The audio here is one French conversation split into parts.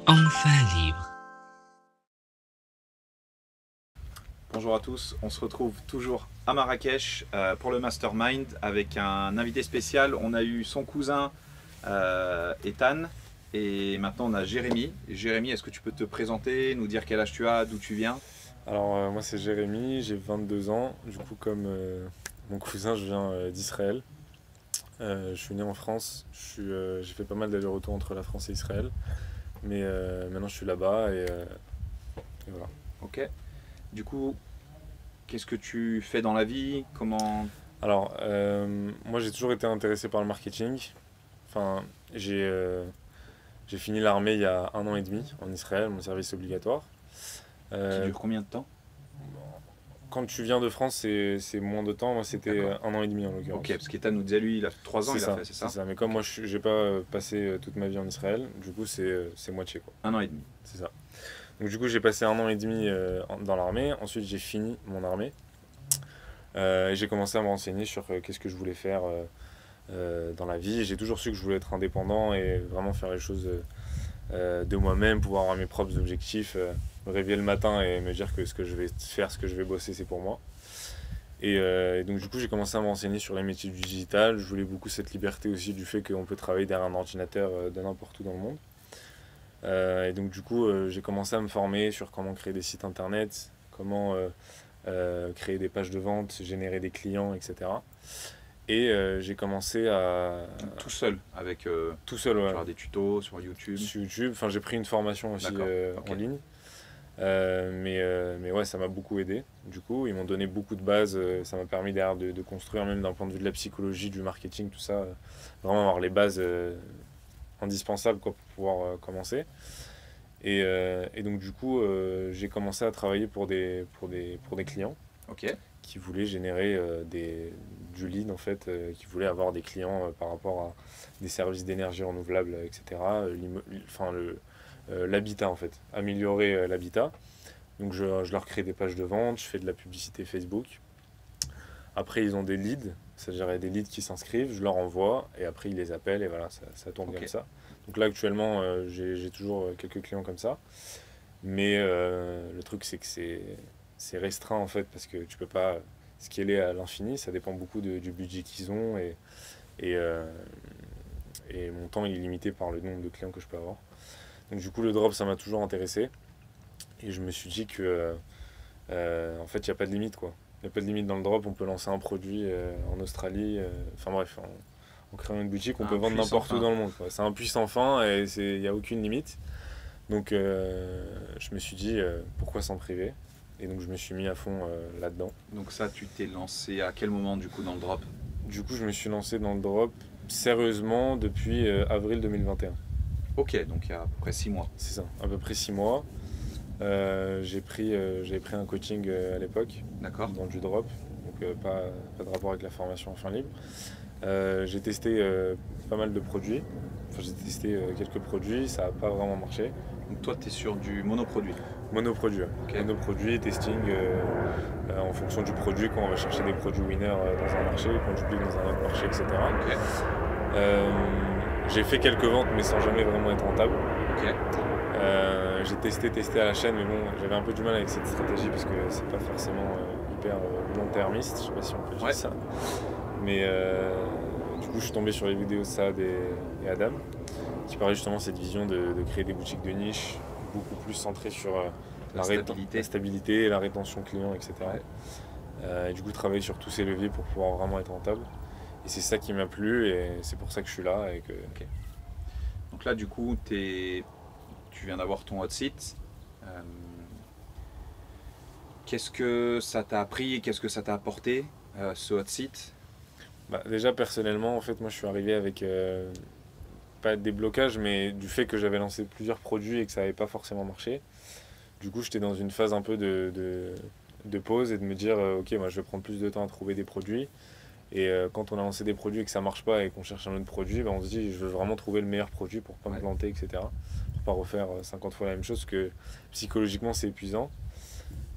Enfin libre. Bonjour à tous, on se retrouve toujours à Marrakech pour le Mastermind avec un invité spécial. On a eu son cousin Ethan et maintenant on a Jérémy. Jérémy, est-ce que tu peux te présenter, nous dire quel âge tu as, d'où tu viens? Alors moi c'est Jérémy, j'ai 22 ans, du coup comme mon cousin je viens d'Israël. Je suis né en France, j'ai fait pas mal d'allers-retours entre la France et Israël, mais maintenant je suis là-bas et voilà. Ok. Du coup, qu'est-ce que tu fais dans la vie? Comment... Alors moi j'ai toujours été intéressé par le marketing, enfin j'ai fini l'armée il y a 1 an et demi en Israël, mon service obligatoire. Qui Euh, dure combien de temps? Quand tu viens de France c'est moins de temps, moi c'était D'accord. 1 an et demi en l'occurrence. Ok, parce qu'Ethan nous disait lui, il a 3 ans, C'est il a ça, fait, c'est ça? Mais comme moi j'ai pas passé toute ma vie en Israël, du coup c'est moitié quoi. 1 an et demi. C'est ça. Donc du coup j'ai passé 1 an et demi dans l'armée, ensuite j'ai fini mon armée et j'ai commencé à me renseigner sur qu'est-ce que je voulais faire dans la vie. J'ai toujours su que je voulais être indépendant et vraiment faire les choses de moi-même, pouvoir avoir mes propres objectifs, me réveiller le matin et me dire que ce que je vais faire, ce que je vais bosser c'est pour moi. Et donc du coup j'ai commencé à me renseigner sur les métiers du digital. Je voulais beaucoup cette liberté aussi du fait qu'on peut travailler derrière un ordinateur de n'importe où dans le monde. Et donc du coup j'ai commencé à me former sur comment créer des sites internet, comment créer des pages de vente, générer des clients, etc. Et j'ai commencé à... Tout seul, avec Tout seul, ouais. genre des tutos sur YouTube. Sur YouTube, enfin j'ai pris une formation aussi Ok. en ligne. Mais ouais, ça m'a beaucoup aidé. Du coup, ils m'ont donné beaucoup de bases. Ça m'a permis derrière de construire, même d'un point de vue de la psychologie, du marketing, tout ça. Vraiment avoir les bases indispensables quoi, pour pouvoir commencer. Et donc, du coup, j'ai commencé à travailler pour des clients Ok. qui voulaient générer du lead, en fait, qui voulaient avoir des clients par rapport à des services d'énergie renouvelable, etc. L'habitat en fait, améliorer l'habitat. Donc je leur crée des pages de vente, je fais de la publicité Facebook. Après ils ont des leads, c'est-à-dire il y a des leads qui s'inscrivent, je leur envoie et après ils les appellent et voilà, ça tourne Ok. comme ça. Donc là actuellement j'ai toujours quelques clients comme ça. Mais le truc c'est que c'est restreint en fait parce que tu peux pas scaler à l'infini, ça dépend beaucoup du budget qu'ils ont et, euh, et mon temps il est limité par le nombre de clients que je peux avoir. Donc du coup le drop ça m'a toujours intéressé et je me suis dit que en fait il n'y a pas de limite quoi. Il n'y a pas de limite dans le drop, on peut lancer un produit en Australie, enfin bref, en créant une boutique on peut vendre n'importe où dans le monde quoi. C'est un puissant fin et il n'y a aucune limite. Donc je me suis dit pourquoi s'en priver et donc je me suis mis à fond là-dedans. Donc ça, tu t'es lancé à quel moment du coup dans le drop? Du coup je me suis lancé dans le drop sérieusement depuis avril 2021. Ok, donc il y a à peu près 6 mois. C'est ça, à peu près 6 mois. J'avais pris un coaching à l'époque D'accord. dans du drop, donc pas de rapport avec la formation en fin libre. J'ai testé pas mal de produits, enfin j'ai testé quelques produits, ça n'a pas vraiment marché. Donc toi, tu es sur du monoproduit. Monoproduit, ouais. Ok. Monoproduit, testing en fonction du produit, quand on va chercher des produits winners dans un marché, qu'on duplique dans un autre marché, etc. Ok. J'ai fait quelques ventes mais sans jamais vraiment être rentable. Ok. J'ai testé à la chaîne, mais bon, j'avais un peu du mal avec cette stratégie parce que c'est pas forcément hyper long-termiste, je sais pas si on peut dire ça. Mais du coup, je suis tombé sur les vidéos de Saad et Adam qui parlaient justement de cette vision de créer des boutiques de niche beaucoup plus centrées sur la stabilité, la rétention client, etc. Ouais. Et du coup, travailler sur tous ces leviers pour pouvoir vraiment être rentable. Et c'est ça qui m'a plu et c'est pour ça que je suis là. Ok. Donc là, du coup, tu viens d'avoir ton hot site. Qu'est-ce que ça t'a appris? Qu'est-ce que ça t'a apporté, ce hot site? Déjà, personnellement, en fait, moi, je suis arrivé avec pas des blocages, mais du fait que j'avais lancé plusieurs produits et que ça n'avait pas forcément marché. Du coup, j'étais dans une phase un peu de pause et de me dire, ok, moi, je vais prendre plus de temps à trouver des produits. Et quand on a lancé des produits et que ça marche pas et qu'on cherche un autre produit, on se dit, je veux vraiment trouver le meilleur produit pour pas me planter, etc. Pour pas refaire 50 fois la même chose, parce que psychologiquement, c'est épuisant.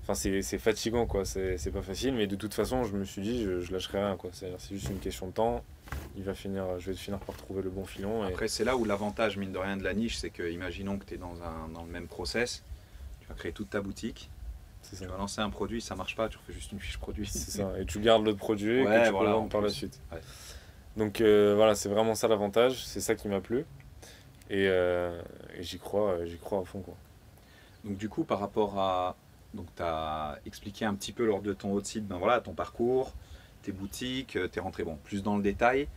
Enfin, c'est fatigant, quoi. C'est pas facile, mais de toute façon, je me suis dit, je lâcherai rien, quoi. C'est juste une question de temps. je vais finir par trouver le bon filon. Après, c'est là où l'avantage, mine de rien, de la niche, c'est que, imaginons que tu es dans le même process, tu vas créer toute ta boutique, tu vas lancer un produit, ça marche pas, tu refais juste une fiche produit. C'est ça, et tu gardes l'autre produit ouais, que tu voilà, peux vendre par la suite. Ouais. Donc voilà, c'est vraiment ça l'avantage, c'est ça qui m'a plu. Et j'y crois à fond, quoi. Donc du coup, par rapport à... Donc tu as expliqué un petit peu lors de ton autre site, ben voilà, ton parcours, tes boutiques, tu es rentré plus dans le détail.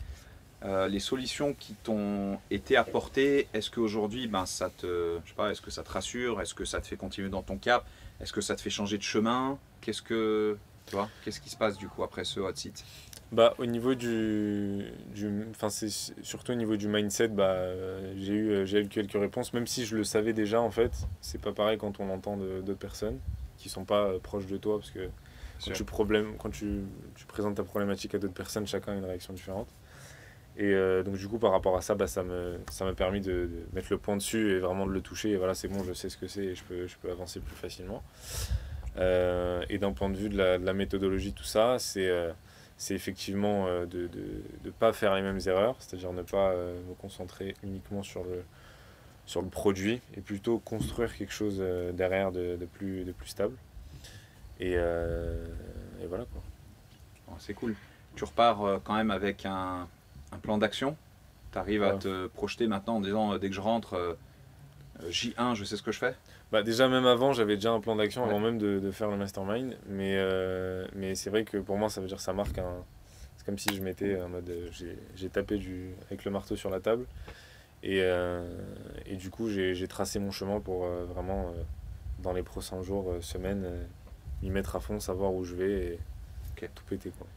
Les solutions qui t'ont été apportées, est-ce qu'aujourd'hui, je sais pas, est-ce que ça te rassure? Est-ce que ça te fait continuer dans ton cap? Est-ce que ça te fait changer de chemin? Qu'est-ce qui se passe du coup après ce hot site? Au niveau c'est surtout au niveau du mindset, j'ai eu quelques réponses, même si je le savais déjà en fait. C'est pas pareil quand on entend d'autres personnes qui sont pas proches de toi, parce que quand tu présentes ta problématique à d'autres personnes, chacun a une réaction différente. Et donc du coup par rapport à ça, ça m'a permis de mettre le point dessus et vraiment de le toucher. Et voilà, c'est bon, je sais ce que c'est et je peux avancer plus facilement. Et d'un point de vue de la méthodologie, tout ça, c'est effectivement de ne pas faire les mêmes erreurs, c'est-à-dire ne pas me concentrer uniquement sur le produit et plutôt construire quelque chose derrière de plus stable. Et voilà, quoi. Bon, c'est cool. Tu repars quand même avec un plan d'action. Tu arrives à te projeter maintenant en disant dès que je rentre, J1, je sais ce que je fais. Déjà même avant, j'avais déjà un plan d'action avant même de faire le mastermind, mais c'est vrai que pour moi ça veut dire ça marque c'est comme si je m'étais en mode j'ai tapé avec le marteau sur la table et du coup j'ai tracé mon chemin pour vraiment dans les prochains jours, semaines, m'y mettre à fond, savoir où je vais et tout péter, quoi.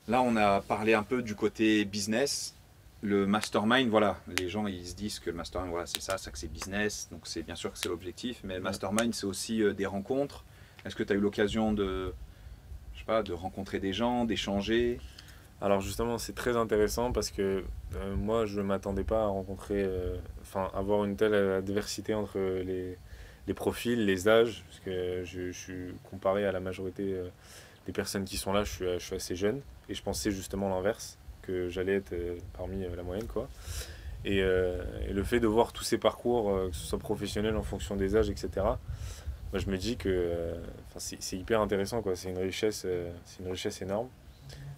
Là on a parlé un peu du côté business. Le mastermind, voilà, les gens ils se disent que le mastermind, voilà, c'est ça que c'est business, donc c'est bien sûr que c'est l'objectif, mais le mastermind c'est aussi des rencontres. Est-ce que tu as eu l'occasion de rencontrer des gens, d'échanger? Alors justement, c'est très intéressant parce que moi je ne m'attendais pas à avoir une telle diversité entre les profils, les âges, parce que je suis comparé à la majorité des personnes qui sont là, je suis assez jeune et je pensais justement l'inverse, que j'allais être parmi la moyenne, quoi. Et le fait de voir tous ces parcours, que ce soit professionnel en fonction des âges, etc., moi, je me dis que c'est hyper intéressant, quoi. C'est une richesse énorme.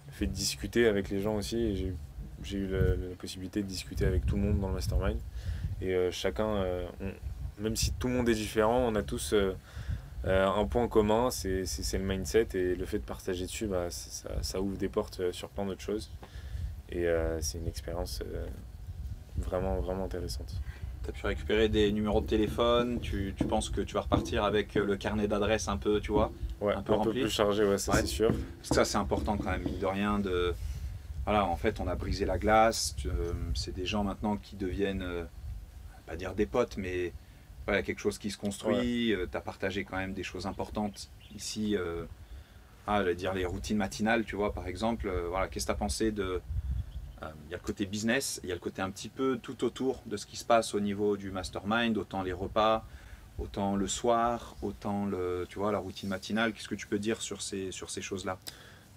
Le fait de discuter avec les gens aussi, et j'ai eu la possibilité de discuter avec tout le monde dans le mastermind. Et chacun, même si tout le monde est différent, on a tous un point commun, c'est le mindset, et le fait de partager dessus, ça ouvre des portes sur plein d'autres choses. Et c'est une expérience vraiment, vraiment intéressante. Tu as pu récupérer des numéros de téléphone, tu penses que tu vas repartir avec le carnet d'adresses un peu, tu vois, un peu plus chargé, ça c'est sûr. Parce que ça c'est important quand même, mine de rien, voilà, en fait on a brisé la glace, c'est des gens maintenant qui deviennent, pas dire des potes, mais voilà, quelque chose qui se construit, tu as partagé quand même des choses importantes ici, j'allais dire les routines matinales, tu vois, par exemple, voilà, qu'est-ce que tu as pensé de... Il y a le côté business, il y a le côté un petit peu tout autour de ce qui se passe au niveau du mastermind, autant les repas, autant le soir, autant la routine matinale. Qu'est-ce que tu peux dire sur ces choses-là?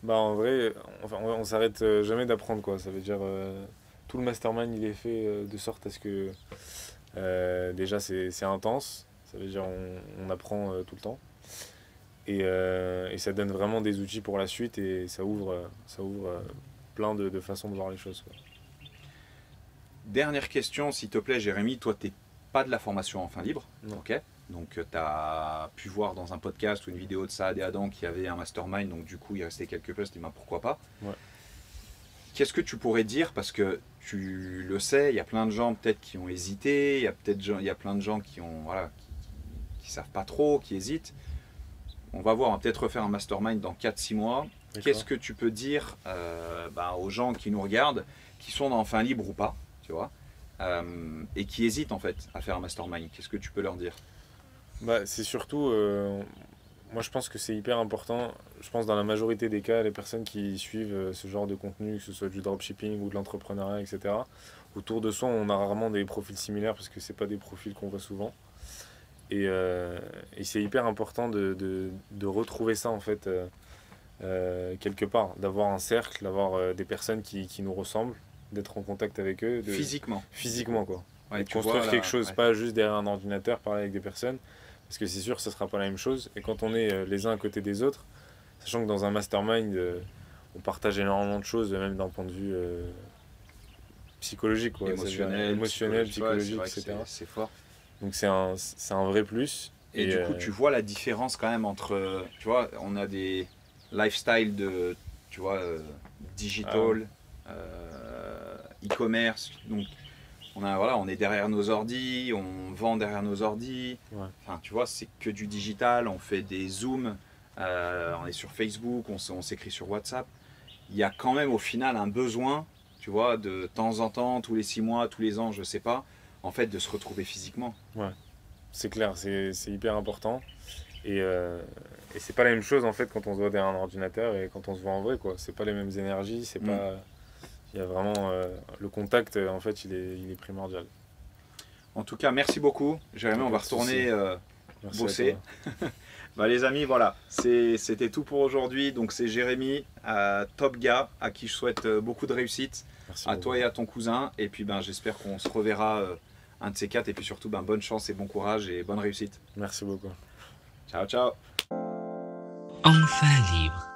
En vrai, on s'arrête jamais d'apprendre, quoi. Ça veut dire tout le mastermind il est fait de sorte à ce que déjà c'est intense. Ça veut dire on apprend tout le temps et ça donne vraiment des outils pour la suite et ça ouvre plein de façons de voir les choses, quoi. Dernière question, s'il te plaît, Jérémy. Toi, tu n'es pas de la formation en fin libre. Non. Ok. Donc, tu as pu voir dans un podcast ou une vidéo de Saad et Adam qu'il y avait un mastermind. Donc, du coup, il restait quelques posts. Et pourquoi pas. Ouais. Qu'est-ce que tu pourrais dire? Parce que tu le sais, il y a plein de gens peut-être qui ont hésité. Il y a plein de gens qui savent pas trop, qui hésitent. On va voir, on va peut-être refaire un mastermind dans 4-6 mois. Qu'est-ce que tu peux dire aux gens qui nous regardent, qui sont en fin libre ou pas, tu vois, et qui hésitent en fait à faire un mastermind? Qu'est-ce que tu peux leur dire? C'est surtout, moi je pense que c'est hyper important. Je pense dans la majorité des cas, les personnes qui suivent ce genre de contenu, que ce soit du dropshipping ou de l'entrepreneuriat, etc., autour de soi, on a rarement des profils similaires parce que c'est pas des profils qu'on voit souvent. Et c'est hyper important de retrouver ça en fait. quelque part, d'avoir un cercle, d'avoir des personnes qui nous ressemblent, d'être en contact avec eux, physiquement quoi. Ouais, Et de tu vois, construire là, quelque chose, ouais. pas juste derrière un ordinateur, parler avec des personnes, parce que c'est sûr que ça sera pas la même chose. Et quand on est les uns à côté des autres, sachant que dans un mastermind, on partage énormément de choses, même d'un point de vue psychologique, quoi, émotionnel, psychologique, ouais, c'est psychologique, vrai que etc. c'est fort. Donc c'est un vrai plus. Et du coup, tu vois la différence quand même entre, tu vois, on a des lifestyles de, tu vois, digital, e-commerce, donc voilà, on est derrière nos ordis, on vend derrière nos ordis, ouais. enfin, tu vois, c'est que du digital, on fait des zooms, on est sur Facebook, on s'écrit sur WhatsApp. Il y a quand même au final un besoin, tu vois, de temps en temps, tous les 6 mois, tous les ans, je sais pas, en fait, de se retrouver physiquement. Ouais, c'est clair, c'est hyper important. Et c'est pas la même chose en fait quand on se voit derrière un ordinateur et quand on se voit en vrai, quoi. C'est pas les mêmes énergies, c'est pas. Il y a vraiment. Le contact, en fait, il est primordial. En tout cas, merci beaucoup. Jérémy, on va retourner bosser. Bah, les amis, voilà, c'était tout pour aujourd'hui. Donc c'est Jérémy, top gars, à qui je souhaite beaucoup de réussite. Merci à beaucoup. toi et à ton cousin. Et puis ben, j'espère qu'on se reverra un de ces quatre. Et puis surtout, ben, bonne chance et bon courage et bonne réussite. Merci beaucoup. Ciao, ciao. Enfin libre.